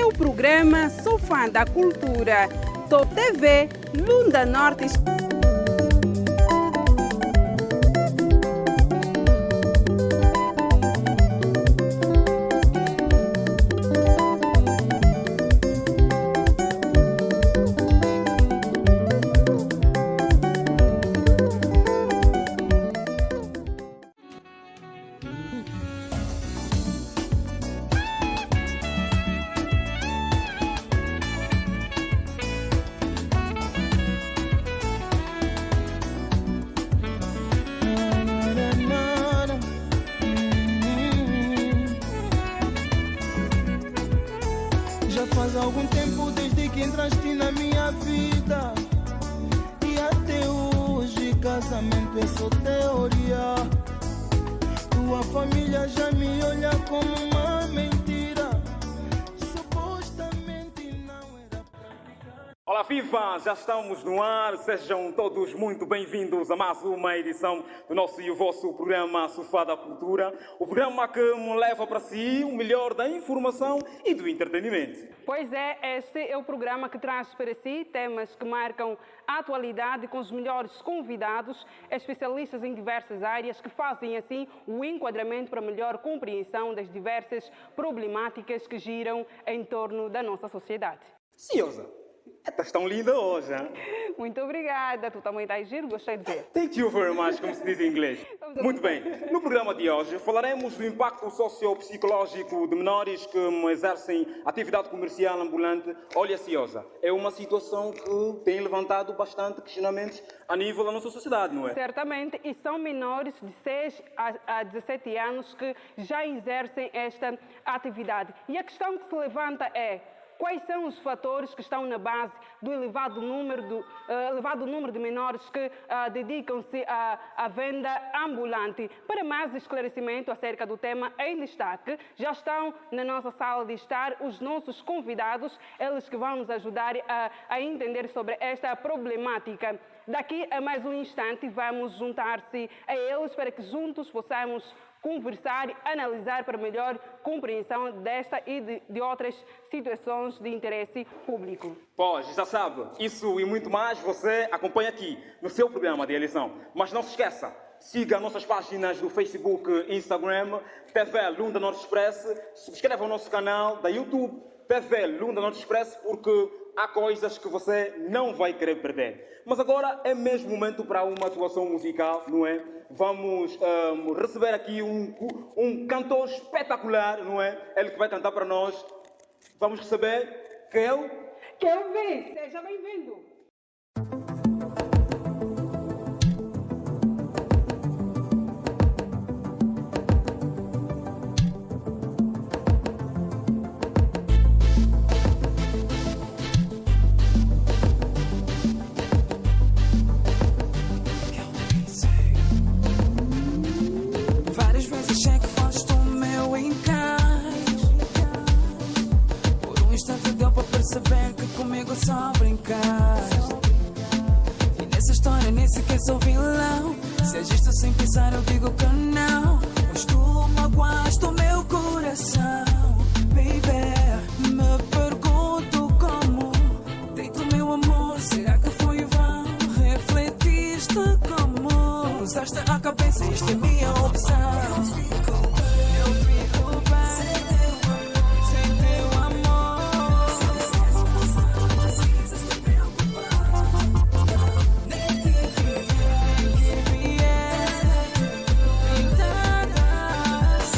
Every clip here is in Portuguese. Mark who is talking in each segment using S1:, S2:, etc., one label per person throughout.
S1: seu programa Sou Fã da Cultura. Top TV, Lunda Norte.
S2: Faz algum tempo desde que entraste na minha vida, e até hoje casamento é só teoria. Tua família já me olha como uma mentira, supostamente não era pra ficar.
S3: Olá viva, já estamos no ar, sejam todos muito bem-vindos a mais uma edição do nosso e o vosso programa Sofá da Cultura, o programa que me leva para si o melhor da informação e do entretenimento.
S1: Pois é, este é o programa que traz para si temas que marcam a atualidade com os melhores convidados, especialistas em diversas áreas que fazem assim o enquadramento para melhor compreensão das diversas problemáticas que giram em torno da nossa sociedade.
S3: Ciosa, estás tão linda hoje, hein?
S1: Muito obrigada, tu também estás giro, gostei de ver.
S3: Thank you very much, como se diz em inglês. Muito bem, no programa de hoje falaremos do impacto sociopsicológico de menores que exercem atividade comercial ambulante. Olha, Ciosa, é uma situação que tem levantado bastante questionamentos a nível da nossa sociedade, não é?
S1: Certamente, e são menores de 6 a 17 anos que já exercem esta atividade. E a questão que se levanta é: quais são os fatores que estão na base do elevado número de menores que dedicam-se à venda ambulante? Para mais esclarecimento acerca do tema em destaque, já estão na nossa sala de estar os nossos convidados, eles que vão nos ajudar a entender sobre esta problemática. Daqui a mais um instante vamos juntar-se a eles para que juntos possamos conversar e analisar para melhor compreensão desta e de outras situações de interesse público.
S3: Pois, já sabe, isso e muito mais você acompanha aqui no seu programa de eleição. Mas não se esqueça, siga nossas páginas do Facebook e Instagram, TV Lunda Norte Express, subscreva o nosso canal da YouTube, TV Lunda Norte Express, porque há coisas que você não vai querer perder. Mas agora é mesmo momento para uma atuação musical, não é? Vamos receber aqui um cantor espetacular, não é? Ele que vai cantar para nós. Vamos receber
S1: Kelvin, seja bem-vindo.
S4: Várias vezes achei que foste o meu encaixe. Por um instante deu para perceber que comigo só brincaste. E nessa história nem sequer sou vilão. Se agiste sem pensar eu digo que não. Mas tu magoaste o meu coração, baby. Me pergunto como deito meu amor. Será que foi vão? Refletiste como usaste a cabeça, esta é minha opção. Eu fico bem sem teu amor. Precisas te preocupar. Nem que vier pintadas.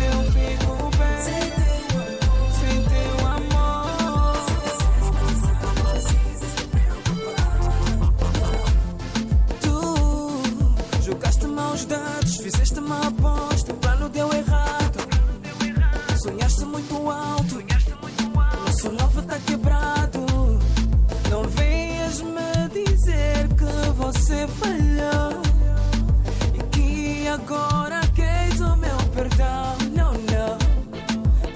S4: Eu fico bem sem teu amor. Tu jogaste-me aos dados, fizeste-me a aposta, o plano deu errado. Sonhaste muito alto, nosso love está quebrado. Não venhas me dizer que você falhou e que agora queres o meu perdão. Não, não,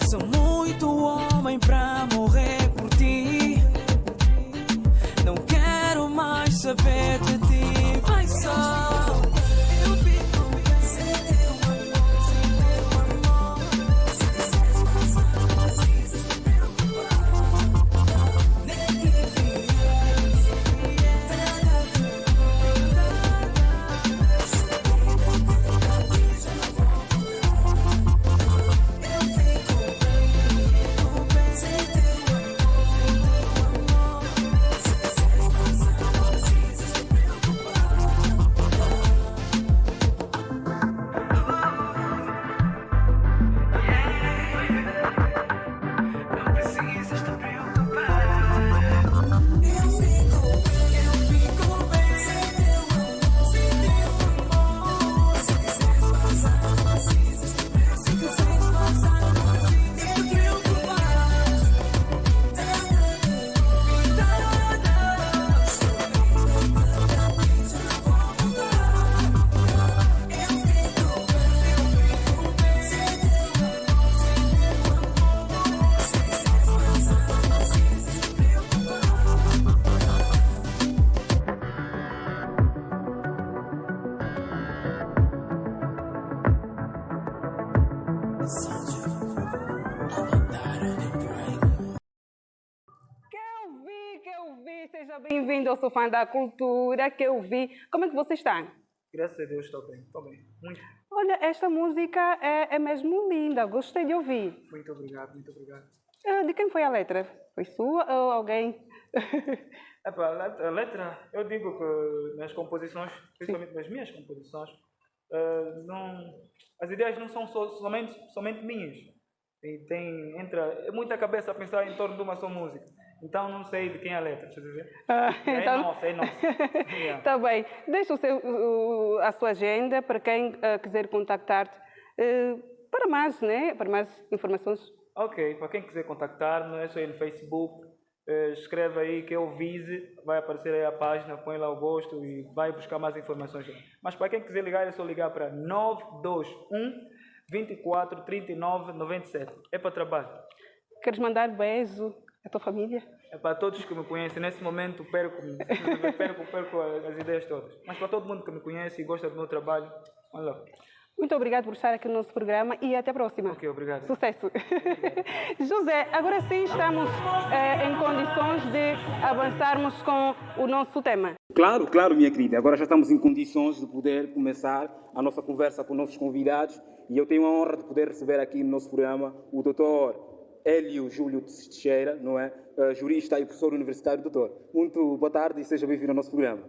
S4: sou muito homem pra morrer por ti. Não quero mais saber de ti. Vai só. Eu fico bem sem teu amor.
S1: Que eu vi. Seja bem-vindo, eu sou fã da cultura, que eu vi. Como é que você está?
S5: Graças a Deus estou bem, muito.
S1: Olha, esta música é mesmo linda, gostei de ouvir.
S5: Muito obrigado, muito obrigado.
S1: De quem foi a letra? Foi sua ou alguém?
S5: Epa, a letra, eu digo que nas composições, principalmente nas minhas composições, as ideias não são somente minhas. E entra muita cabeça a pensar em torno de uma só música. Então não sei de quem é a letra, estás a ver?
S1: Então...
S5: É nossa. Yeah.
S1: Tá bem. Deixa a sua agenda para quem quiser contactar-te para mais, né? Para mais informações.
S5: Ok, para quem quiser contactar-me, é só ir no Facebook, escreve aí que eu Vise, vai aparecer aí a página, põe lá o gosto e vai buscar mais informações. Mas para quem quiser ligar, é só ligar para 921 24 39 97. É para trabalho.
S1: Queres mandar beijo à tua família?
S5: É para todos que me conhecem. Nesse momento perco as ideias todas. Mas para todo mundo que me conhece e gosta do meu trabalho, olha lá.
S1: Muito obrigado por estar aqui no nosso programa e até a próxima.
S5: Ok, obrigado.
S1: Sucesso. Obrigado. José, agora sim estamos em condições de avançarmos com o nosso tema.
S3: Claro, minha querida. Agora já estamos em condições de poder começar a nossa conversa com nossos convidados e eu tenho a honra de poder receber aqui no nosso programa o Dr. Hélio Júlio Teixeira, não é? Jurista e professor universitário. Doutor, muito boa tarde e seja bem-vindo ao nosso programa.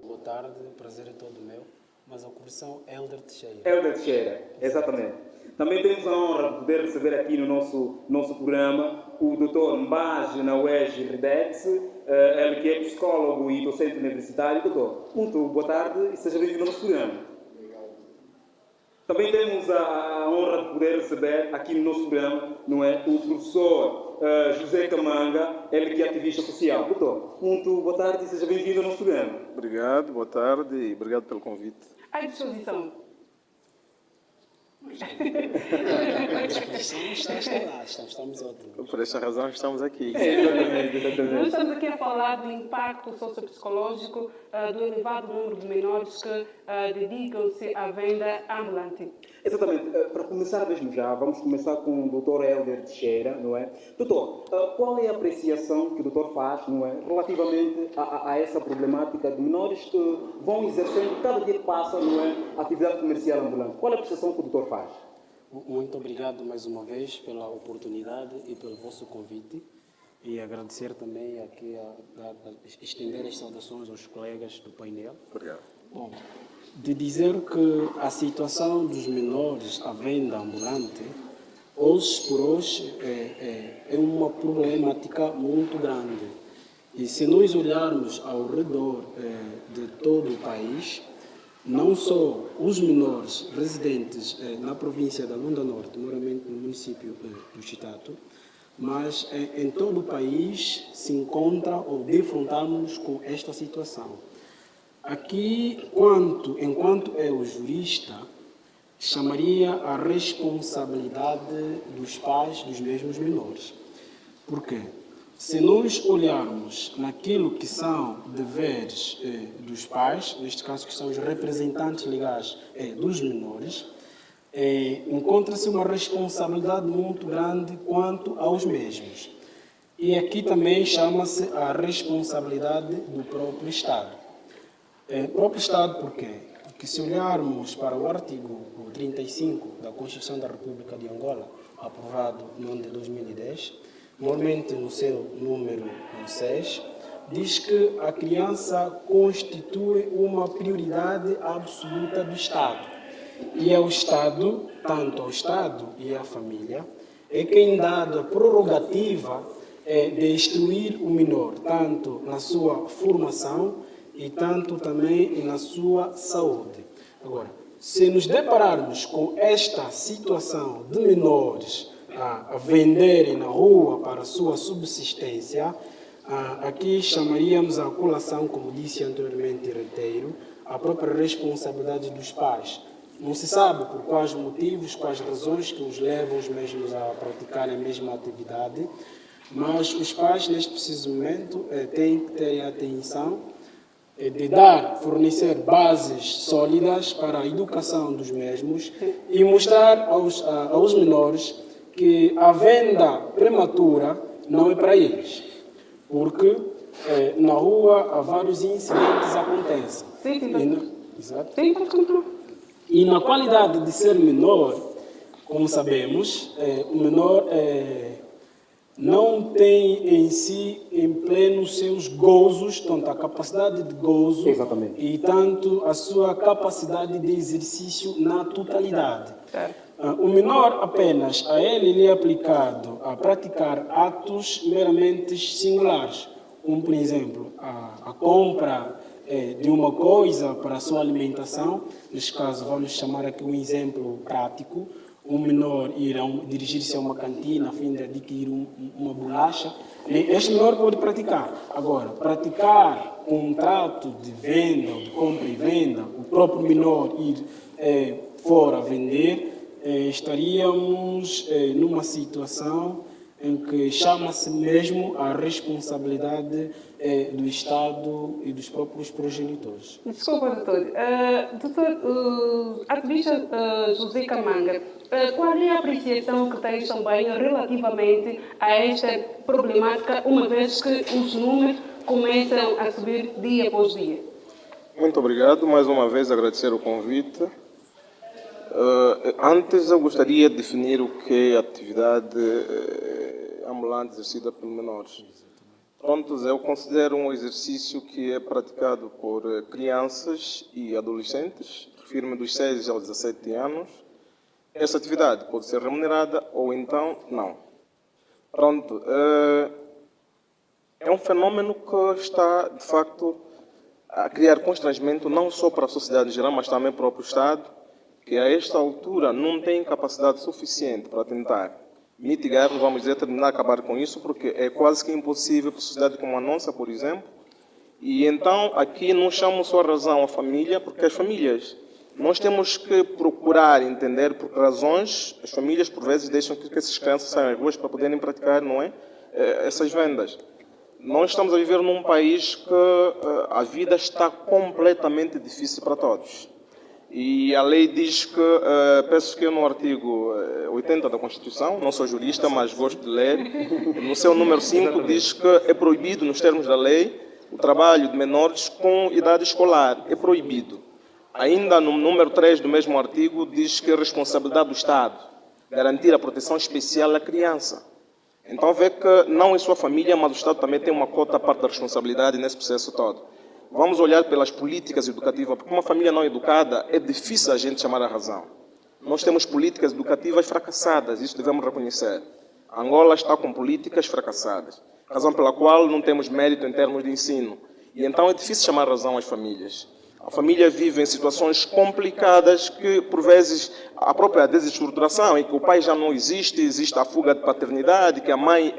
S6: Boa tarde, o prazer é todo meu. Mas a correção é Hélder Teixeira.
S3: Hélder Teixeira, exatamente. Também temos a honra de poder receber aqui no nosso programa o Dr. Mbage Nawege Redex, ele que é psicólogo e docente universitário. Doutor, muito boa tarde e seja bem-vindo ao nosso programa.
S6: Obrigado.
S3: Também temos a honra de poder receber aqui no nosso programa, não é, o professor José Camanga, ele que é ativista social. Doutor, muito boa tarde e seja bem-vindo ao nosso programa.
S7: Obrigado, boa tarde e obrigado pelo convite.
S1: À disposição.
S6: Estamos ótimos.
S7: Por esta razão estamos aqui.
S3: Exatamente.
S1: Nós estamos aqui a falar do impacto sociopsicológico do elevado número de menores que dedicam-se à venda ambulante.
S3: Exatamente. Para começar mesmo já, vamos começar com o Dr. Hélder Teixeira, não é? Doutor, qual é a apreciação que o doutor faz, não é, relativamente a essa problemática de menores que vão exercendo, cada dia que passa, não é, a atividade comercial ambulante? Qual é a apreciação que o doutor faz?
S6: Muito obrigado mais uma vez pela oportunidade e pelo vosso convite. E agradecer também aqui estender as saudações aos colegas do painel.
S7: Obrigado.
S6: Bom, de dizer que a situação dos menores à venda ambulante, hoje por hoje, é uma problemática muito grande. E se nós olharmos ao redor de todo o país, não só os menores residentes na província da Lunda Norte, normalmente no município do Chitato, mas em todo o país se encontra ou defrontamos com esta situação. Aqui, enquanto eu jurista, chamaria a responsabilidade dos pais dos mesmos menores. Por quê? Se nós olharmos naquilo que são deveres dos pais, neste caso que são os representantes legais dos menores, encontra-se uma responsabilidade muito grande quanto aos mesmos. E aqui também chama-se a responsabilidade do próprio Estado. Próprio Estado por quê? Porque se olharmos para o artigo 35 da Constituição da República de Angola, aprovado no ano de 2010, normalmente no seu número 6, diz que a criança constitui uma prioridade absoluta do Estado. E é o Estado, tanto ao Estado e à família, é quem dá a prerrogativa de instruir o menor, tanto na sua formação e tanto também na sua saúde. Agora, se nos depararmos com esta situação de menores a venderem na rua para a sua subsistência, aqui chamaríamos a colação, como disse anteriormente, reiteiro, a própria responsabilidade dos pais. Não se sabe por quais motivos, quais razões que os levam os mesmos a praticarem a mesma atividade, mas os pais, neste preciso momento, têm que ter a atenção de fornecer bases sólidas para a educação dos mesmos e mostrar aos menores que a venda prematura não é para eles. porque na rua há vários incidentes acontecem. Exato.
S1: Sim, pode continuar.
S6: E na qualidade de ser menor, como sabemos, o menor não tem em si, em pleno, seus gozos, tanto a capacidade de gozo e tanto a sua capacidade de exercício na totalidade. O menor apenas a ele lhe é aplicado a praticar atos meramente singulares, como, por exemplo, a compra de uma coisa para a sua alimentação. Neste caso, vamos chamar aqui um exemplo prático. Um menor irá dirigir-se a uma cantina a fim de adquirir uma bolacha. Este menor pode praticar. Agora, praticar contrato de venda, de compra e venda, o próprio menor ir fora vender, estaríamos numa situação em que chama-se mesmo a responsabilidade do Estado e dos próprios progenitores.
S1: Desculpa, doutor. Doutor, ativista José Camanga, qual é a apreciação que tem também relativamente a esta problemática, uma vez que os números começam a subir dia após dia?
S7: Muito obrigado. Mais uma vez agradecer o convite. Antes eu gostaria de definir o que é atividade ambulante exercida por menores. Prontos, eu considero um exercício que é praticado por crianças e adolescentes, refiro-me dos 6 aos 17 anos. Essa atividade pode ser remunerada ou então não. Pronto, é um fenômeno que está, de facto, a criar constrangimento não só para a sociedade em geral, mas também para o próprio Estado, que a esta altura não tem capacidade suficiente para tentar mitigar, vamos dizer, terminar, acabar com isso, porque é quase que impossível para a sociedade como a nossa, por exemplo. E então, aqui não chamam só a razão a família, porque as famílias, nós temos que procurar entender por que razões as famílias, por vezes, deixam que essas crianças saiam às ruas para poderem praticar, não é, essas vendas. Nós estamos a viver num país que a vida está completamente difícil para todos. E a lei diz que, penso que no artigo 80 da Constituição, não sou jurista, mas gosto de ler, no seu número 5 diz que é proibido, nos termos da lei, o trabalho de menores com idade escolar. É proibido. Ainda no número 3 do mesmo artigo diz que é responsabilidade do Estado garantir a proteção especial à criança. Então vê que não é sua família, mas o Estado também tem uma cota a parte da responsabilidade nesse processo todo. Vamos olhar pelas políticas educativas, porque uma família não educada é difícil a gente chamar a razão. Nós temos políticas educativas fracassadas, isso devemos reconhecer. A Angola está com políticas fracassadas, razão pela qual não temos mérito em termos de ensino. E então é difícil chamar a razão às famílias. A família vive em situações complicadas que, por vezes, a própria desestruturação, em que o pai já não existe, existe a fuga de paternidade, que a mãe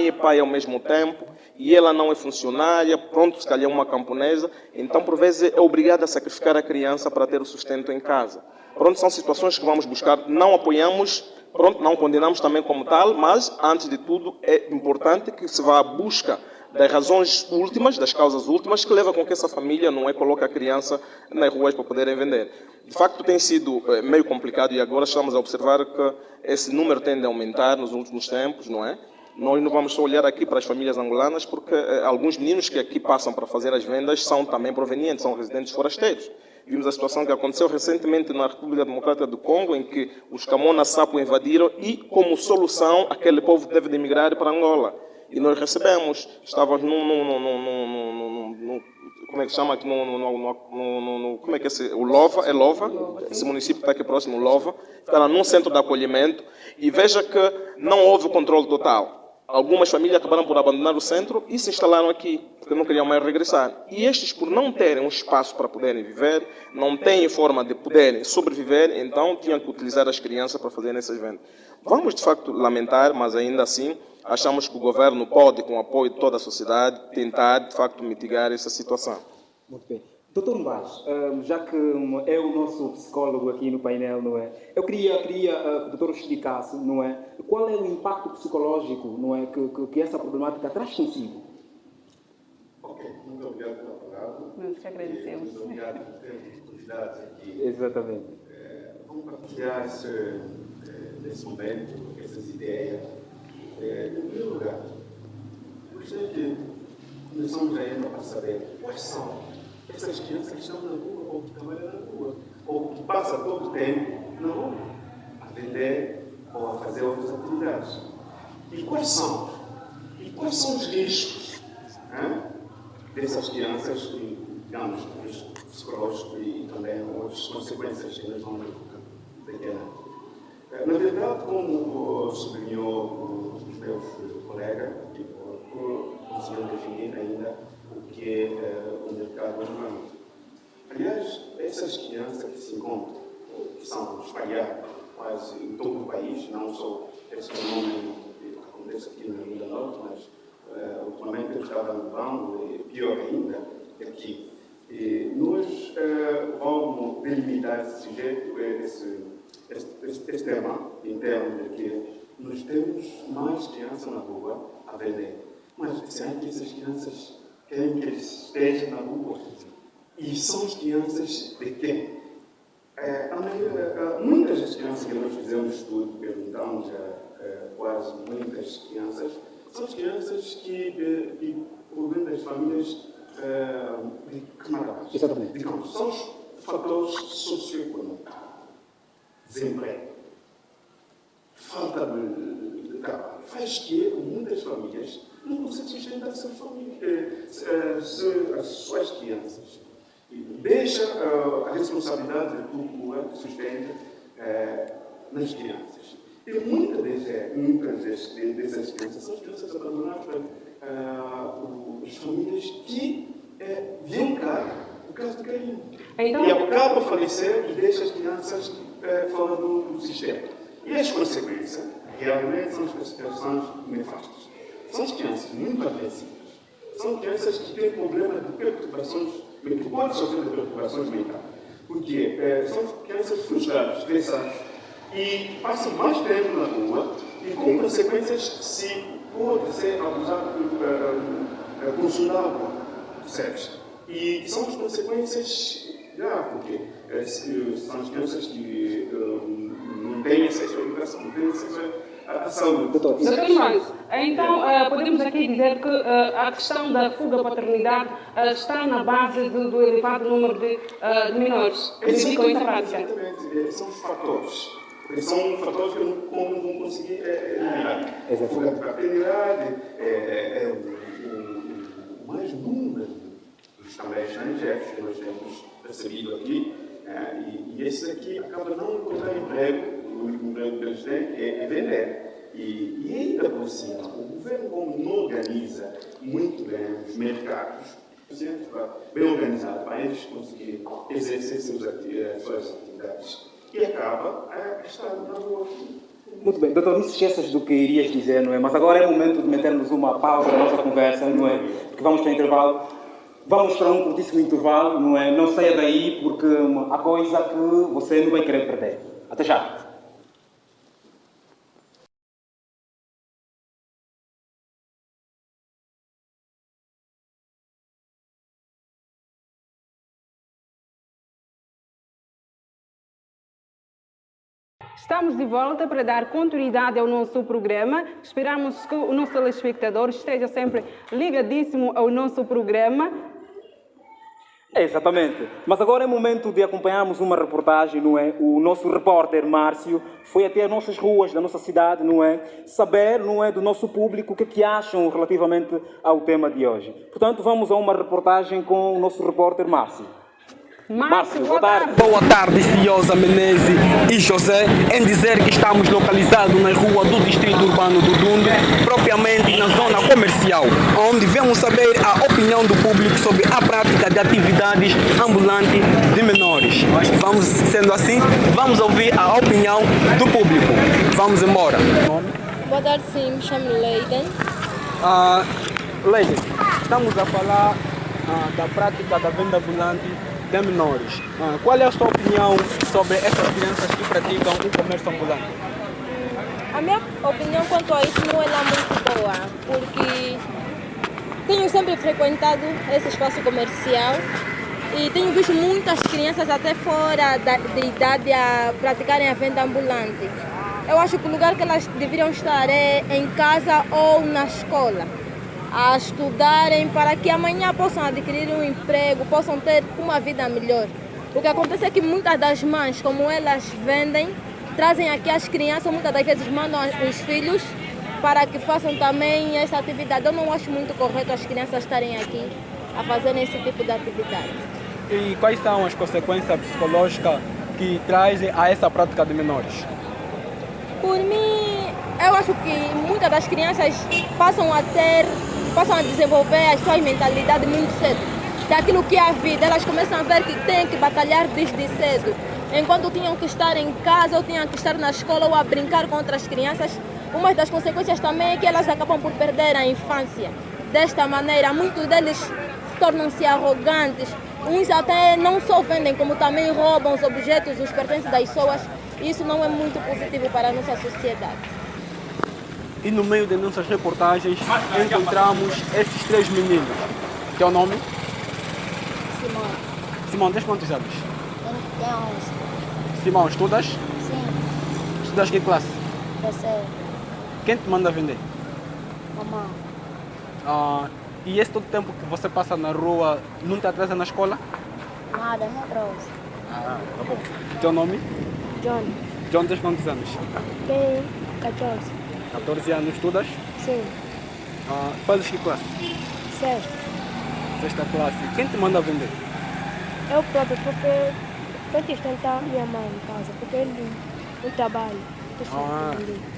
S7: e pai ao mesmo tempo, e ela não é funcionária, pronto, se calhar é uma camponesa, então, por vezes, é obrigada a sacrificar a criança para ter o sustento em casa. Pronto, são situações que vamos buscar, não apoiamos, pronto, não condenamos também como tal, mas, antes de tudo, é importante que se vá à busca das razões últimas, das causas últimas, que levam com que essa família não coloque a criança nas ruas para poderem vender. De facto, tem sido meio complicado e agora estamos a observar que esse número tende a aumentar nos últimos tempos, não é? Nós não vamos só olhar aqui para as famílias angolanas, porque alguns meninos que aqui passam para fazer as vendas são também provenientes, são residentes forasteiros. Vimos a situação que aconteceu recentemente na República Democrática do Congo, em que os Camona Sapo invadiram e, como solução, aquele povo teve de emigrar para Angola. E nós recebemos, estávamos como é que chama aqui, como é que é o Lova, esse município que está aqui próximo, o Lova, está num centro de acolhimento, e veja que não houve controle total. Algumas famílias acabaram por abandonar o centro e se instalaram aqui, porque não queriam mais regressar. E estes, por não terem um espaço para poderem viver, não têm forma de poderem sobreviver, então tinham que utilizar as crianças para fazerem essas vendas. Vamos, de facto, lamentar, mas ainda assim, achamos que o governo pode, com o apoio de toda a sociedade, tentar, de facto, mitigar essa situação.
S8: Muito bem. Doutor Mbaz, já que é o nosso psicólogo aqui no painel, não é? Eu queria que o doutor explicasse, não é? Qual é o impacto psicológico, não é, que essa problemática traz consigo?
S9: Ok, muito obrigado pela palavra.
S1: Nós que agradecemos.
S9: Muito obrigado por termos convidado aqui.
S8: Exatamente.
S9: Vamos partilhar nesse momento essas ideias. Em primeiro lugar, gostaria de atenção já é para saber quais são essas crianças que estão na rua, ou que trabalham na rua, ou que passam todo o tempo na rua, a vender ou a fazer outras atividades. E quais são os riscos dessas crianças, digamos, riscos psicológicos e também outras consequências que elas vão ter? Na verdade, como sublinhou os meus colegas, conseguiram definir ainda o que é o mercado ambulante. Aliás, essas crianças que se encontram, que são espalhadas quase em todo o país, não só esse fenômeno que acontece aqui na Rio do Norte, mas ultimamente eu estava no banco, e pior ainda, aqui. E nós vamos delimitar esse sujeito, esse tema, em termos de que nós temos mais crianças na rua a vender. Mas será que essas crianças querem que eles estejam na rua? E são as crianças de quem? Muitas das crianças que nós fizemos estudo, perguntamos a quase muitas crianças, são as crianças que provêm das famílias de camaradas.
S8: Exatamente.
S9: Digamos, são os fatores socioeconômicos. Desemprego, falta de trabalho, faz que muitas famílias não conseguem sustentar as suas crianças. E deixa a responsabilidade de tudo sustenta nas crianças. E muitas dessas crianças são crianças abandonadas pelas famílias que vêm cá por causa de carinho.
S1: Então,
S9: e acaba falecer e deixa as crianças fora do sistema. E as consequências realmente são as situações nefastas. São as crianças muito agressivas. São crianças que têm problemas de perturbações, que podem sofrer de perturbações mentais. Porque são crianças frustradas, estressadas e passam mais tempo na rua e, com consequências, se pode ser abusado por consumo de álcool, percebes? E são as consequências graves, porque são as crianças que não têm acesso à educação, não têm acesso à saúde.
S1: Doutor Marcos, então podemos aqui dizer que a questão da fuga da paternidade está na base do elevado número de menores que ficam em prática.
S9: Exatamente, são os fatores. São fatores que não vão conseguir eliminar. A fuga de paternidade é o mais número dos também estrangeiros que nós temos recebido aqui. E esse aqui acaba não encontrando emprego. O único emprego que eles têm é vender. E ainda por cima, o governo, como não organiza muito bem os mercados, bem organizado para eles conseguirem exercer suas atividades, e acaba a estar na rua.
S8: Muito bem, doutor, não se esqueças do que irias dizer, não é? Mas agora é o momento de metermos uma pausa na nossa conversa, não é? Porque vamos para o intervalo. Vamos para um curtíssimo intervalo, não é? Não saia daí, porque há coisa que você não vai querer perder. Até já.
S1: Estamos de volta para dar continuidade ao nosso programa. Esperamos que o nosso telespectador esteja sempre ligadíssimo ao nosso programa.
S3: Exatamente. Mas agora é momento de acompanharmos uma reportagem, não é? O nosso repórter Márcio foi até as nossas ruas da nossa cidade, não é? Saber, não é, do nosso público o que é que acham relativamente ao tema de hoje. Portanto, vamos a uma reportagem com o nosso repórter Márcio.
S1: Márcio, boa tarde.
S10: Boa tarde, Ciosa Menezes e José, em dizer que estamos localizados na rua do Distrito Urbano do Dunde, propriamente na zona comercial, onde vamos saber a opinião do público sobre a prática de atividades ambulantes de menores. Vamos, sendo assim, vamos ouvir a opinião do público. Vamos embora.
S11: Boa tarde, sim, me chamo Leiden.
S10: Leiden, estamos a falar da prática da venda ambulante de menores. Qual é a sua opinião sobre essas crianças que praticam o comércio ambulante?
S11: A minha opinião quanto a isso não é lá muito boa, porque tenho sempre frequentado esse espaço comercial e tenho visto muitas crianças até fora de idade a praticarem a venda ambulante. Eu acho que o lugar que elas deveriam estar é em casa ou na escola. a estudarem para que amanhã possam adquirir um emprego, possam ter uma vida melhor. O que acontece é que muitas das mães, como elas vendem, trazem aqui as crianças, muitas das vezes mandam os filhos para que façam também essa atividade. Eu não acho muito correto as crianças estarem aqui a fazerem esse tipo de atividade.
S10: E quais são as consequências psicológicas que trazem a essa prática de menores?
S11: Por mim, eu acho que muitas das crianças passam a desenvolver as suas mentalidades muito cedo. Daquilo que é a vida, elas começam a ver que têm que batalhar desde cedo. Enquanto tinham que estar em casa, ou tinham que estar na escola, ou a brincar com outras crianças, uma das consequências também é que elas acabam por perder a infância. Desta maneira, muitos deles tornam-se arrogantes. Uns até não só vendem, como também roubam os objetos, os pertences das pessoas. Isso não é muito positivo para a nossa sociedade.
S10: E no meio de nossas reportagens encontramos esses 3 meninos. Teu nome?
S12: Simão.
S10: Simão, tens quantos anos?
S12: Tenho 11.
S10: Simão, estudas?
S12: Sim.
S10: Estudas que classe?
S12: Terceiro.
S10: Quem te manda vender?
S12: Mamãe.
S10: E esse todo tempo que você passa na rua não te atrasa na escola?
S12: Nada, não trouxe.
S10: Tá bom. Teu nome?
S12: John.
S10: John, tens quantos anos?
S12: Tenho 14.
S10: 14 anos, estudas?
S12: Sim.
S10: Fazes que classe?
S12: Sexto.
S10: Sexta classe. Quem te manda vender?
S12: Eu próprio, porque tenho que sustentar minha mãe em casa, porque ele não trabalha.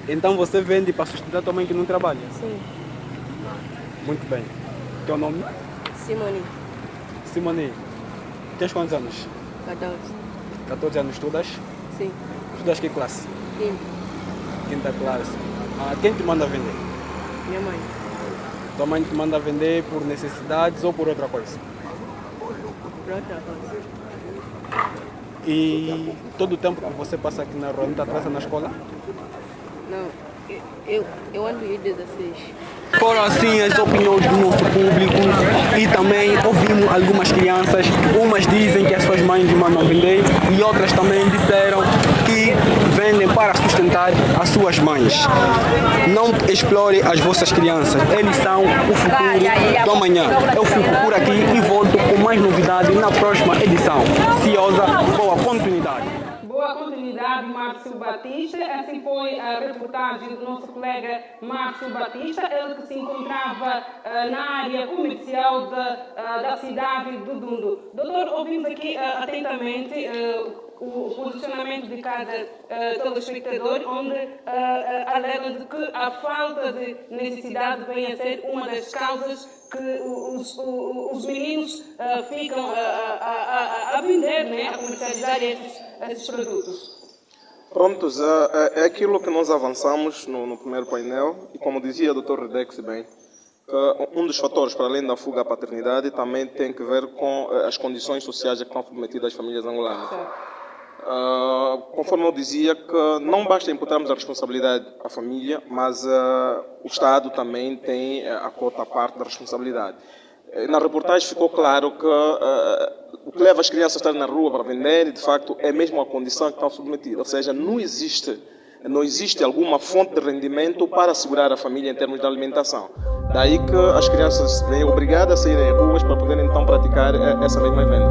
S10: Então você vende para sustentar tua mãe que não trabalha?
S12: Sim.
S10: Muito bem. Teu nome?
S13: Simone.
S10: Simone. Tens quantos anos?
S13: 14.
S10: 14 anos, estudas?
S13: Sim.
S10: Estudas que classe?
S13: Quinta.
S10: Quinta classe. Quem te manda vender?
S13: Minha mãe.
S10: Tua mãe te manda vender por necessidades ou por outra coisa?
S13: Por outra coisa.
S10: E todo o tempo que você passa aqui na rua, não te atrasa na escola?
S13: Não, eu ando em 16.
S10: Foram assim as opiniões do nosso público e também ouvimos algumas crianças. Umas dizem que as suas mães mandam vender e outras também disseram que vendem para sustentar as suas mães. Não explore as vossas crianças, eles são o futuro do amanhã. Eu fico por aqui e volto com mais novidades na próxima edição. Ciosa, boa continuidade.
S1: Boa continuidade, Márcio Batista. Assim foi a reportagem do nosso colega Márcio Batista, ele que se encontrava na área comercial da cidade do Dundo. Doutor, ouvimos aqui atentamente o posicionamento de cada telespectador, onde alegam de que a falta de necessidade vem a ser uma das causas que os meninos ficam a vender, né, a comercializar esses produtos.
S7: Prontos, é aquilo que nós avançamos no primeiro painel, e como dizia o Dr. Redex bem, um dos fatores, para além da fuga à paternidade, também tem que ver com as condições sociais a que estão submetidas as famílias angolanas. Conforme eu dizia, que não basta imputarmos a responsabilidade à família, mas o Estado também tem a cota à parte da responsabilidade. Na reportagem ficou claro que o que leva as crianças a estar na rua para vender, de facto, é mesmo a condição que estão submetidas. Ou seja, não existe alguma fonte de rendimento para assegurar a família em termos de alimentação. Daí que as crianças vêm obrigadas a saírem em ruas para poderem então praticar essa mesma venda.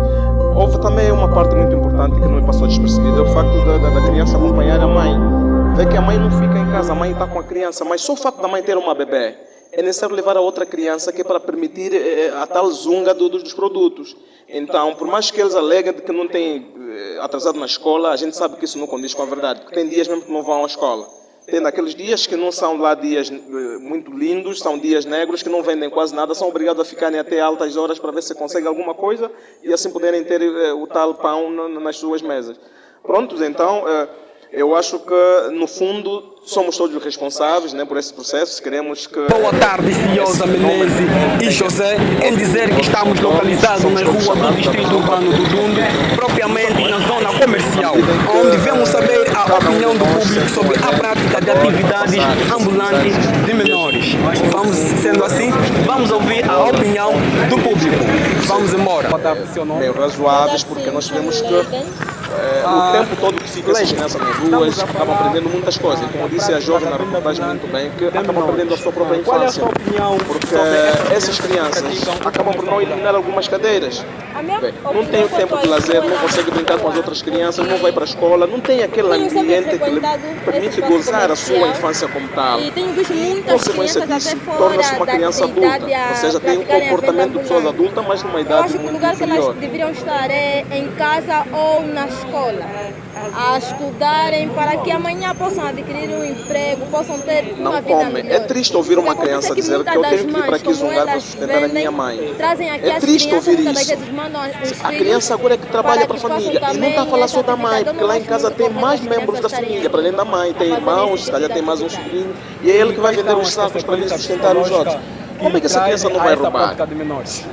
S7: Houve também uma parte muito importante que não me passou despercebida, é o facto da criança acompanhar a mãe. Vê que a mãe não fica em casa, a mãe está com a criança, mas só o facto da mãe ter uma bebê, é necessário levar a outra criança, que é para permitir a tal zunga dos produtos. Então, por mais que eles aleguem que não têm atrasado na escola, a gente sabe que isso não condiz com a verdade, porque tem dias mesmo que não vão à escola. Tem aqueles dias que não são lá dias muito lindos, são dias negros, que não vendem quase nada, são obrigados a ficarem até altas horas para ver se conseguem alguma coisa e assim poderem ter o tal pão nas suas mesas. Prontos, então, eu acho que, no fundo, somos todos responsáveis, né, por esse processo. Queremos que...
S10: Boa tarde, Ciosa Menezes e José, em dizer que estamos localizados na rua do Distrito Urbano do Dundo, propriamente na zona comercial, onde vamos saber a opinião do público sobre a prática de atividades ambulantes de menores. Vamos, sendo assim, vamos ouvir a opinião do público. Vamos embora.
S7: Meio razoáveis, porque nós sabemos que o tempo todo que fica essas crianças nas ruas, acabam aprendendo muitas coisas. Como disse a jovem na reportagem muito bem, que acabam aprendendo a sua própria infância. Porque essas crianças acabam por não eliminar algumas cadeiras. Bem, não tem o tempo de lazer, não consegue brincar com as outras crianças, não vai para a escola, não tem aquele ambiente que lhe permite gozar a sua infância como tal.
S11: E tenho visto
S7: E,
S11: muitas
S7: consequência
S11: crianças
S7: disso,
S11: até
S7: torna-se
S11: fora
S7: uma
S11: da
S7: criança adulta,
S11: idade a
S7: ou seja, tem um
S11: praticarem a
S7: comportamento de
S11: venda
S7: pessoas
S11: ambulante.
S7: adultas, mas numa
S11: Eu
S7: idade
S11: acho que o
S7: muito
S11: lugar que elas
S7: inferior.
S11: deveriam estar é em casa ou na escola, a estudarem para que amanhã possam adquirir um emprego, possam ter uma
S7: Não
S11: vida
S7: come.
S11: melhor.
S7: É triste ouvir uma criança dizer que eu tenho que vir para aqui zungar para sustentar a minha mãe.
S11: Trazem aqui
S7: É
S11: as
S7: triste
S11: crianças,
S7: ouvir
S11: muitas das
S7: isso.
S11: vezes mandam os filhos
S7: A criança agora é que trabalha para a
S11: que façam
S7: família. E não
S11: também
S7: está a falar
S11: essa
S7: só da mãe,
S11: atividade. Eu
S7: porque
S11: não
S7: lá em
S11: gosto
S7: casa
S11: muito
S7: tem
S11: de
S7: mais
S11: as
S7: membros da
S11: crianças
S7: família,
S11: estarem
S7: para além da mãe. Tem
S11: a fazer
S7: irmãos,
S11: esse
S7: se calhar
S11: tipo
S7: tem
S11: de
S7: mais um
S11: atividade.
S7: sobrinho. E é ele que vai vender os sacos para ele sustentar os outros. Como é que essa criança não vai roubar?
S10: de menores?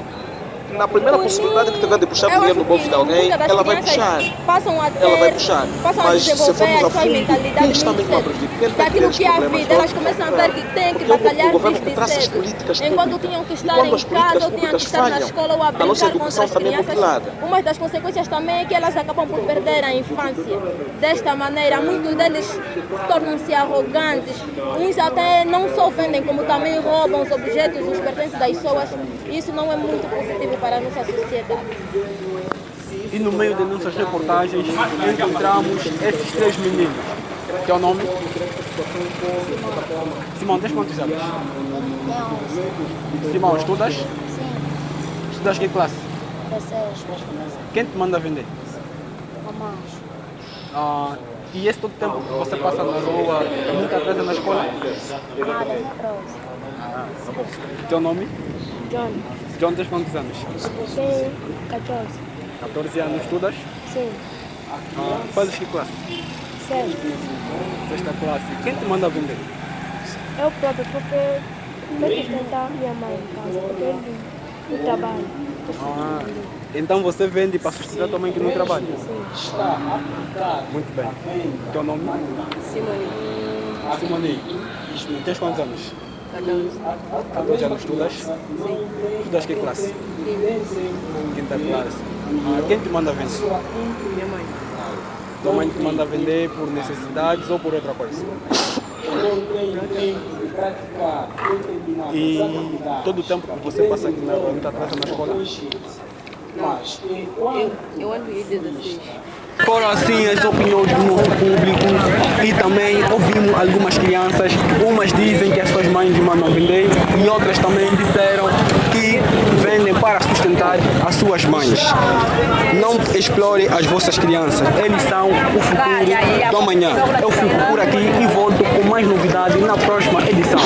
S7: Na primeira possibilidade que tiver de puxar
S11: Eu
S7: dinheiro
S11: acho
S7: no bolso
S11: que
S7: de alguém,
S11: muitas das
S7: ela vai
S11: crianças
S7: puxar.
S11: Passam a ter,
S7: Ela vai puxar.
S11: passam
S7: Mas
S11: a
S7: se
S11: desenvolver
S7: formos a
S11: a sua
S7: fundo,
S11: mentalidade
S7: quem está
S11: muito
S7: mesmo a
S11: cedo.
S7: prejudicar? Quem está a
S11: Daquilo
S7: criar esses
S11: que é a
S7: problemas
S11: vida, elas
S7: todos?
S11: começam a ver que têm que
S7: Porque o
S11: batalhar
S7: governo que
S11: desde
S7: traça as
S11: cedo.
S7: políticas
S11: Enquanto
S7: públicas.
S11: tinham que
S7: E
S11: estar
S7: quando
S11: em
S7: as políticas
S11: casa ou tinham que
S7: públicas
S11: estar na
S7: falham,
S11: escola ou a
S7: a nossa
S11: brincar com
S7: educação
S11: outras
S7: também é
S11: crianças,
S7: mutilada.
S11: uma das consequências também é que elas acabam por perder a infância. Desta maneira, muitos deles tornam-se arrogantes. Uns até não só vendem, como também roubam os objetos, os pertences das pessoas. Isso não é muito positivo para a nossa sociedade.
S10: E no meio de nossas reportagens encontramos esses três meninos. Teu nome? Simão, tens quantos anos? Simão, estudas?
S12: Sim,
S10: Estudas que classe?
S12: 16,
S10: Quem te manda vender?
S12: mamães.
S10: E esse todo tempo que você passa na rua, nunca atrasa na escola?
S12: Nada, nervosa.
S10: Teu nome?
S12: John,
S10: John, tens quantos anos?
S12: tenho 14.
S10: 14 anos, estudas?
S12: Sim,
S10: Fazes que classe?
S12: 6.
S10: Sexta classe. Quem te manda vender?
S12: Eu próprio, porque tenho que sustentar minha mãe em casa, porque eu trabalho.
S10: Então você vende para sustentar tua mãe que não trabalha?
S12: Sim.
S10: Muito bem. Teu nome?
S13: Simone.
S10: Simone. Tens quantos anos? 14 anos. Estudas?
S13: Sim.
S10: Estudas que classe? Quinta classe. Quem te manda vender?
S13: Minha mãe.
S10: Tua mãe te manda vender por necessidades ou por outra coisa? E todo o tempo que você passa aqui na rua, não te atrasa na escola?
S13: Eu ando em 16.
S10: Foram assim as opiniões do nosso público e também ouvimos algumas crianças, umas dizem que as suas mães mandam vender e outras também disseram que vendem para sustentar as suas mães. Não explore as vossas crianças, eles são o futuro do amanhã. Eu fico por aqui e volto com mais novidades na próxima edição.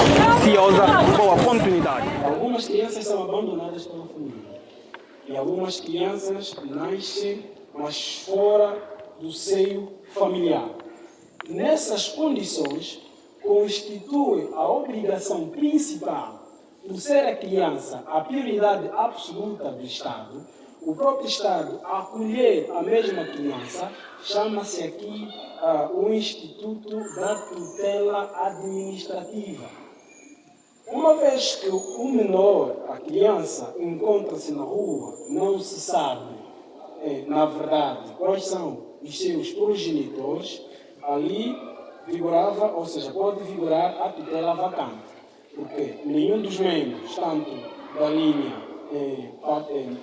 S10: Ciosa, boa continuidade.
S6: Algumas crianças são abandonadas pela família. E algumas crianças nascem, mas fora do seio familiar. Nessas condições, constitui a obrigação principal, por ser a criança a prioridade absoluta do Estado, o próprio Estado acolher a mesma criança, chama-se aqui o Instituto da Tutela Administrativa. Uma vez que o menor, a criança, encontra-se na rua, não se sabe, na verdade, quais são os seus progenitores, ali vigorava, ou seja, pode vigorar a tutela vacante, porque nenhum dos membros, tanto da linha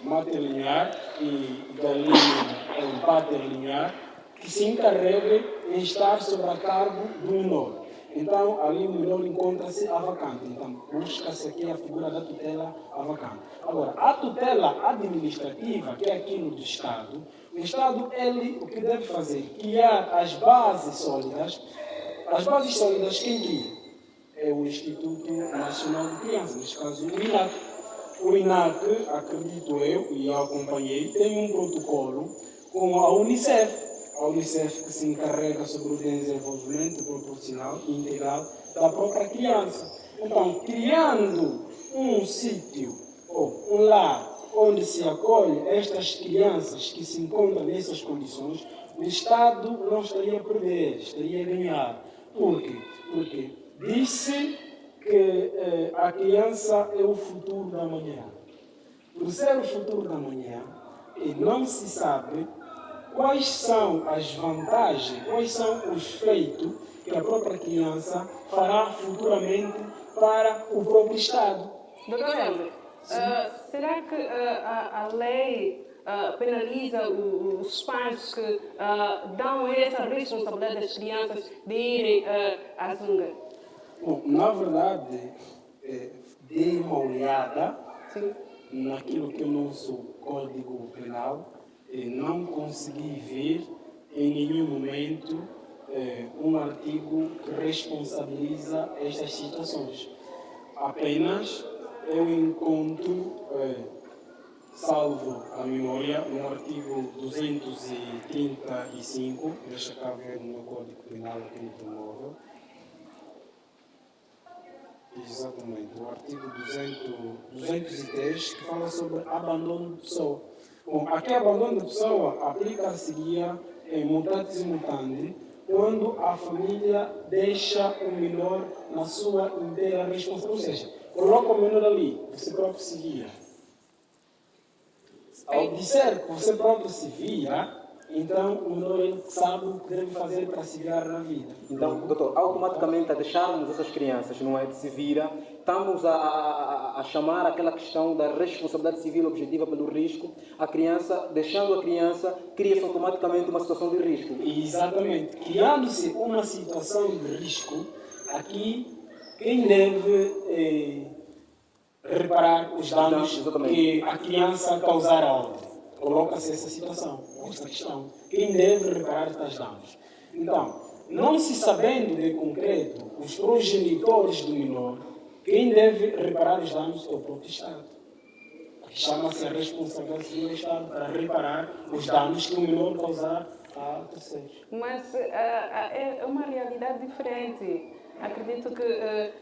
S6: matrilinear e da linha paterlinear, que se encarregue em estar sob a cargo do menor. Então, ali o menor encontra-se a vacante. Então, busca-se aqui a figura da tutela a vacante. Agora, a tutela administrativa, que é aquilo do Estado, o Estado, ele, o que deve fazer? Criar as bases sólidas. As bases sólidas, quem cria? É o Instituto Nacional de Crianças, neste caso o INAC. O INAC, acredito eu, e eu acompanhei, tem um protocolo com a Unicef. A Unicef que se encarrega sobre o desenvolvimento proporcional e integral da própria criança. Então, criando um sítio ou um lar onde se acolhe estas crianças que se encontram nessas condições, o Estado não estaria a perder, estaria a ganhar. Por quê? Porque disse que a criança é o futuro da manhã. Por ser o futuro da manhã, e não se sabe quais são as vantagens, quais são os feitos que a própria criança fará futuramente para o próprio Estado.
S1: Doutor Helder, será que a lei penaliza os pais que dão essa responsabilidade das crianças de irem à zunga?
S6: Bom, na verdade, dei uma olhada naquilo que é o nosso Código Penal e não consegui ver em nenhum momento um artigo que responsabiliza estas situações. Apenas eu encontro, salvo a memória, no artigo 235, deixa cá ver no meu Código Penal aqui no telemóvel. Exatamente, o artigo 210 que fala sobre abandono de pessoa. Bom, aqui abandono de pessoa aplica-se-ia em mutatis mutandis quando a família deixa o menor na sua inteira responsabilidade. Ou seja, coloca o menor ali, você próprio se vira. Ao dizer que você próprio se vira, então o menor ele sabe o que deve fazer para se virar na vida.
S8: Então, doutor, automaticamente a deixarmos essas crianças, não é, de se vira, estamos a chamar aquela questão da responsabilidade civil objetiva pelo risco, a criança, deixando a criança, cria-se automaticamente uma situação de risco.
S6: Exatamente. Criando-se uma situação de risco, aqui quem deve reparar os danos que a criança causar a outra? Coloca-se essa situação, esta questão. Quem deve reparar estes danos? Então, não se sabendo de concreto os progenitores do menor, quem deve reparar os danos é o próprio Estado. Chama-se a responsabilidade do Estado para reparar os danos que o menor causar a terceiros.
S1: Mas é uma realidade diferente. Acredito que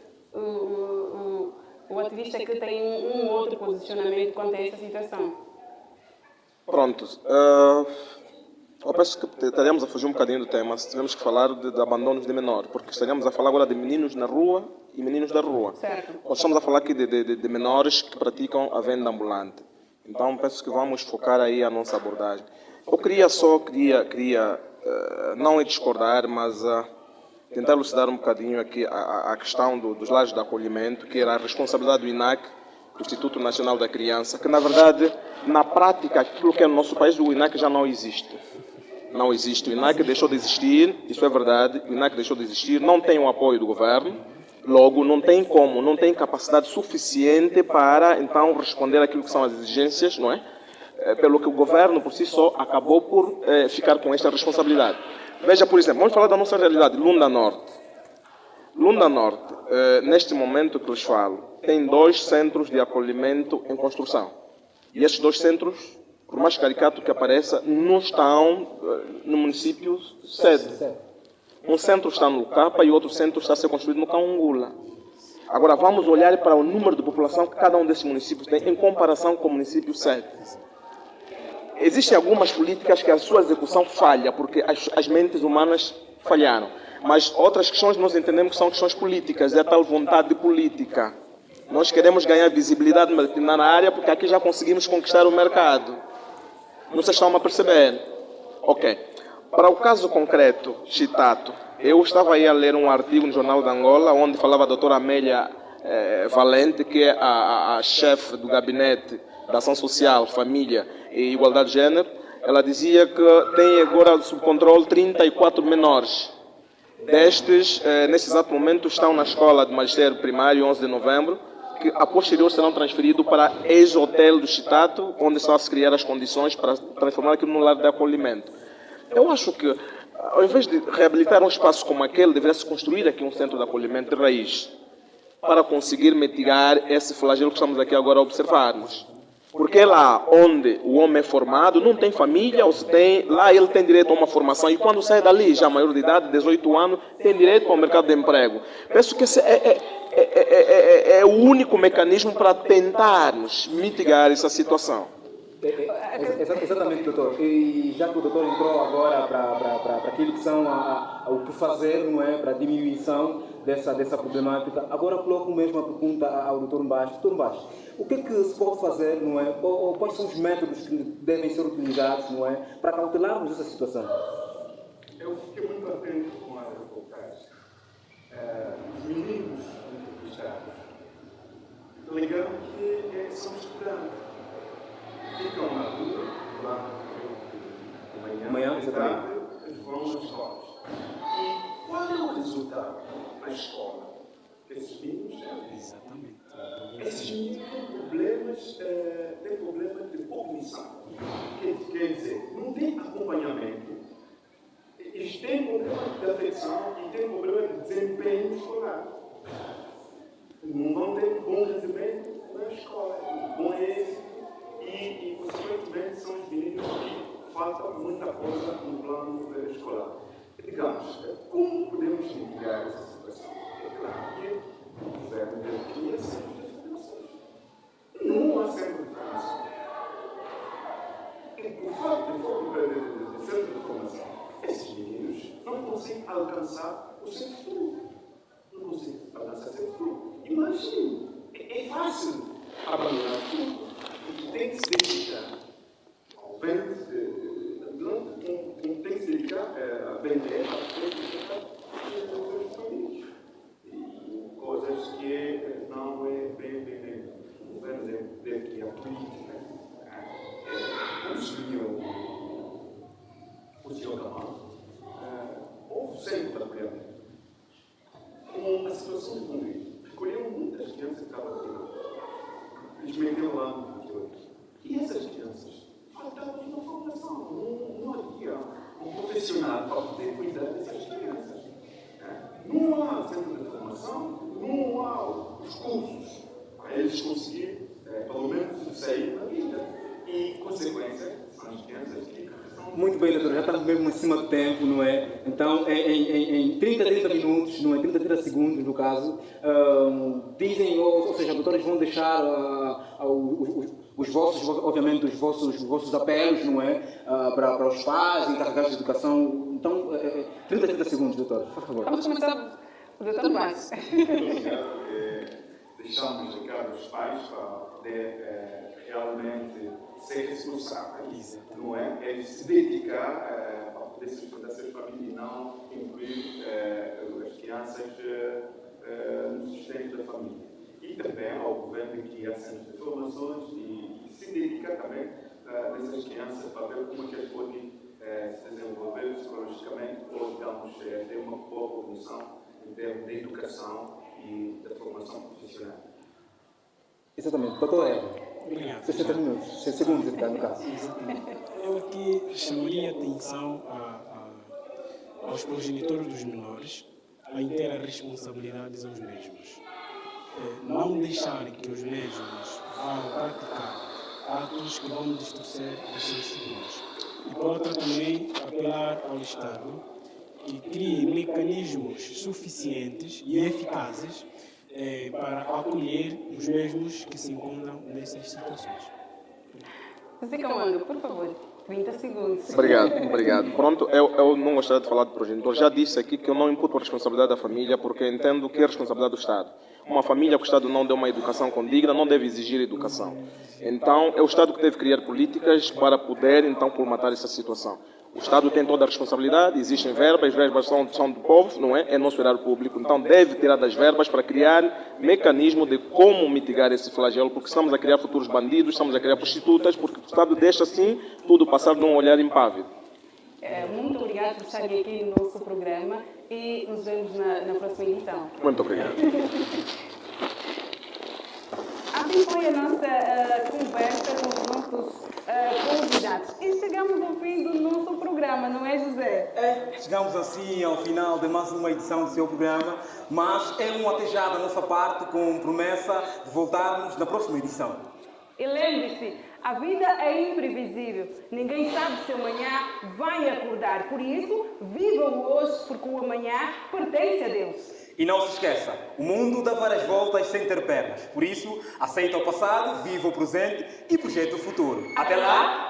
S1: o ativista que tem um outro posicionamento quanto a essa situação.
S7: Pronto. Eu penso que estaríamos a fugir um bocadinho do tema se tivermos que falar de abandonos de menor, porque estaríamos a falar agora de meninos na rua e meninos da rua.
S1: Certo.
S7: Nós estamos a falar aqui de menores que praticam a venda ambulante. Então penso que vamos focar aí a nossa abordagem. Eu queria não discordar, mas tentar elucidar um bocadinho aqui a questão dos lares de acolhimento, que era a responsabilidade do INAC, do Instituto Nacional da Criança, que na verdade, na prática, aquilo que é no nosso país, o INAC já não existe. Não existe. O INAC deixou de existir, isso é verdade, o INAC deixou de existir, não tem o apoio do governo, logo não tem como, não tem capacidade suficiente para então responder àquilo que são as exigências, não é? Pelo que o governo por si só acabou por ficar com esta responsabilidade. Veja, por exemplo, vamos falar da nossa realidade, Lunda Norte. Lunda Norte, neste momento que lhes falo, tem 2 centros de acolhimento em construção. E esses 2 centros, por mais caricato que apareça, não estão no município sede. Um centro está no Lucapa e outro centro está a ser construído no Caungula. Agora vamos olhar para o número de população que cada um desses municípios tem em comparação com o município sede. Existem algumas políticas que a sua execução falha, porque as mentes humanas falharam. Mas outras questões nós entendemos que são questões políticas, é a tal vontade política. Nós queremos ganhar visibilidade numa determinada área porque aqui já conseguimos conquistar o mercado. Não se estão a perceber? Ok. Para o caso concreto, Chitato, eu estava aí a ler um artigo no Jornal de Angola, onde falava a doutora Amélia Valente, que é a chefe do gabinete da Ação Social, Família e Igualdade de Gênero. Ela dizia que tem agora sob controle 34 menores. Destes, nesse exato momento, estão na escola de magistério primário, 11 de novembro, que a posterior serão transferidos para ex-hotel do Chitato, onde estão a se criar as condições para transformar aquilo num lar de acolhimento. Eu acho que, ao invés de reabilitar um espaço como aquele, deveria se construir aqui um centro de acolhimento de raiz, para conseguir mitigar esse flagelo que estamos aqui agora a observarmos. Porque lá onde o homem é formado, não tem família, ou se tem, lá ele tem direito a uma formação. E quando sai dali, já maior de idade, 18 anos, tem direito ao mercado de emprego. Penso que esse é o único mecanismo para tentarmos mitigar essa situação.
S8: Exatamente, doutor. E já que o doutor entrou agora para aquilo que são o que fazer, não é, para a diminuição dessa problemática. Agora coloco mesmo a pergunta ao Dr. Mbás. Dr. Mbás, o que é que se pode fazer, não é? Ou quais são os métodos que devem ser utilizados, não é? Para cautelarmos essa situação?
S9: Eu fiquei muito atento com a reportagem. Os meninos entrevistados alegaram que são estudantes. Ficam na rua, lá de manhã, de tarde, vão às escolas. E qual é o resultado na escola? Esses meninos têm. Exatamente. Esses meninos têm problemas de cognição. Quer dizer, não tem acompanhamento. Eles têm problema de afeição e têm problema de desempenho escolar. Não vão ter um bom rendimento na escola, um bom êxito e, consequentemente, são os meninos que falta muita coisa no plano escolar. Digamos, como podemos mitigar essa situação? É claro que o governo deve criar centros de formação. Não há centro de formação. E por falta de centro de formação, esses meninos não conseguem alcançar o seu futuro. Não conseguem alcançar o seu futuro. Imagine, é fácil abandonar tudo. Tem que se dedicar ao bem, tem que se dedicar a vender, a suas famílias. E coisas que não é bem. O governo deve criar política. Como escolheu o senhor Camargo, houve sempre trabalhamento. Com a situação de Covid, recolheram muitas crianças que estavam aqui. Eles meteram lá no 28. E essas crianças faltavam uma formação. Não havia um profissional para poder cuidar dessas crianças. Não há centro de formação, não há os cursos para eles conseguirem, pelo menos, sair na vida. E, consequência, são as crianças que são...
S8: Muito bem, doutor, já estamos mesmo em cima do tempo, não é? Então, em 30 minutos, não é? 30 segundos, no caso, dizem, ou seja, os doutores vão deixar os vossos, obviamente, os vossos apelos, não é? Para os pais, encarregados de educação. Então, 30 segundos, doutor, por favor.
S1: Vamos começar o doutor Mbás.
S9: Deixamos de cara os pais para poder realmente ser responsáveis, não é? Eles se dedicar para poder sustentar suas famílias e não incluir as crianças no sustento da família. E também ao governo que criar centros de formações e se dedicar também nessas crianças para ver como é que eles podem se desenvolver psicologicamente ou, digamos, ter uma boa cognição em termos de educação e da formação profissional.
S8: Exatamente. Doutor,
S6: Obrigado.
S8: 60 minutos, 6 segundos, no caso.
S6: Eu aqui chamaria a atenção aos progenitores dos menores a inteira responsabilidade aos mesmos. Não deixar que os mesmos vão praticar atos que vão distorcer os seus filhos. E por outra também apelar ao Estado que crie mecanismos suficientes e eficazes para acolher os mesmos que se encontram nessas situações.
S1: José Camargo, por favor, 30 segundos.
S7: Obrigado. Pronto, eu não gostaria de falar de progenitor. Já disse aqui que eu não imputo a responsabilidade da família porque entendo que é a responsabilidade do Estado. Uma família que o Estado não deu uma educação condigna não deve exigir educação. Então, é o Estado que deve criar políticas para poder, então, colmatar essa situação. O Estado tem toda a responsabilidade, existem verbas, as verbas são do povo, não é? É nosso erário público. Então, deve tirar das verbas para criar mecanismo de como mitigar esse flagelo, porque estamos a criar futuros bandidos, estamos a criar prostitutas, porque o Estado deixa, assim, tudo passar de um olhar impávido.
S1: Muito obrigado por estarem aqui no nosso programa e nos vemos na próxima edição.
S7: Muito obrigado.
S1: Assim foi a nossa conversa com os nossos convidados. E chegamos ao fim do nosso programa, não é, José?
S3: Chegamos assim ao final de mais uma edição do seu programa, mas é um até já da nossa parte com promessa de voltarmos na próxima edição.
S1: E lembre-se, a vida é imprevisível. Ninguém sabe se amanhã vai acordar. Por isso, viva o hoje, porque o amanhã pertence a Deus.
S3: E não se esqueça, o mundo dá várias voltas sem ter pernas. Por isso, aceita o passado, viva o presente e projeta o futuro. Até lá!